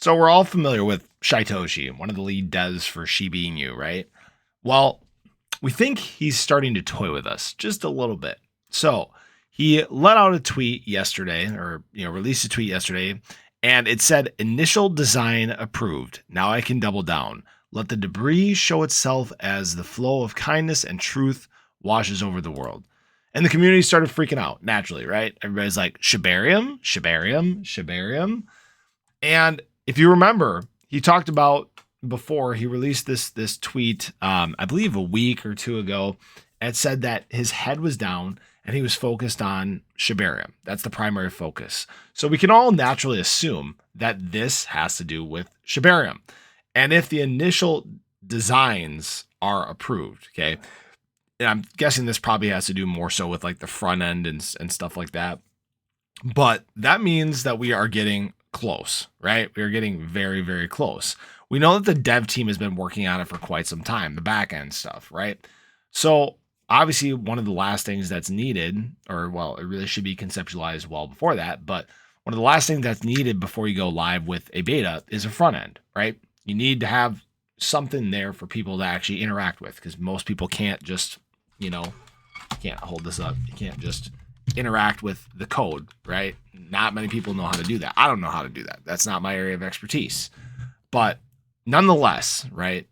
So we're all familiar with Shytoshi, one of the lead devs for Shiba Inu, right? Well, we think he's starting to toy with us just a little bit. So he let out a tweet yesterday, or released a tweet yesterday, and it said initial design approved. Now I can double down. Let the debris show itself as the flow of kindness and truth washes over the world. And the community started freaking out naturally, right? Everybody's like, Shibarium, Shibarium, Shibarium. And if you remember, he talked about before he released this tweet, I believe a week or two ago. It said that his head was down and he was focused on Shibarium. That's the primary focus. So we can all naturally assume that this has to do with Shibarium. And if the initial designs are approved, okay, and I'm guessing this probably has to do more so with like the front end and stuff like that. But that means that we are getting close, right? We are getting very, very close. We know that the dev team has been working on it for quite some time, the back end stuff, right? So obviously one of the last things that's needed, or well, it really should be conceptualized well before that, but one of the last things that's needed before you go live with a beta is a front end, right? You need to have something there for people to actually interact with, because most people can't just, can't hold this up. You can't just interact with the code, right? Not many people know how to do that. I don't know how to do that. That's not my area of expertise. But nonetheless, right?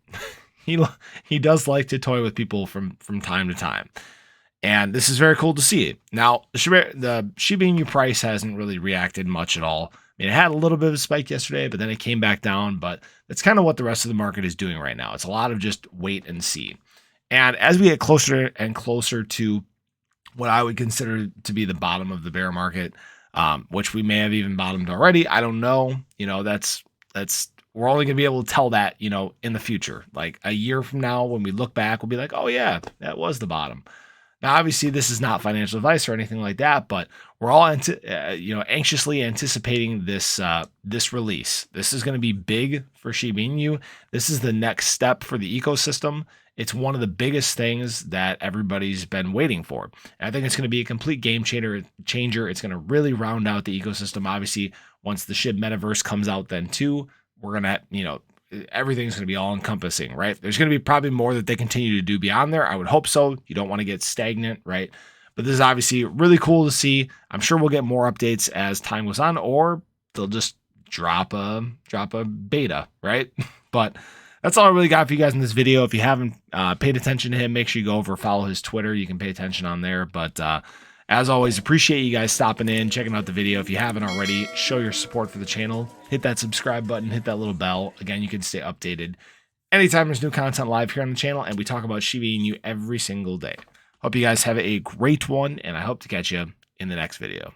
he does like to toy with people from time to time. And this is very cool to see. Now, the Shiba Inu price hasn't really reacted much at all. I mean, it had a little bit of a spike yesterday, but then it came back down. But that's kind of what the rest of the market is doing right now. It's a lot of just wait and see. And as we get closer and closer to what I would consider to be the bottom of the bear market, which we may have even bottomed already, I don't know. That's we're only going to be able to tell that, in the future. Like a year from now, when we look back, we'll be like, oh yeah, that was the bottom. Now, obviously, this is not financial advice or anything like that, but we're all anxiously anticipating this release. This is going to be big for Shiba Inu. This is the next step for the ecosystem. It's one of the biggest things that everybody's been waiting for. And I think it's going to be a complete game changer. It's going to really round out the ecosystem. Obviously, once the SHIB metaverse comes out, then too, we're going to, everything's going to be all encompassing, right? There's going to be probably more that they continue to do beyond there. I would hope so. You don't want to get stagnant, right? But this is obviously really cool to see. I'm sure we'll get more updates as time goes on, or they'll just drop a beta, right? But that's all I really got for you guys in this video. If you haven't paid attention to him, make sure you go over, follow his Twitter. You can pay attention on there. But as always, appreciate you guys stopping in, checking out the video. If you haven't already, show your support for the channel. Hit that subscribe button, hit that little bell. Again, you can stay updated anytime there's new content live here on the channel, and we talk about Shiba Inu every single day. Hope you guys have a great one, and I hope to catch you in the next video.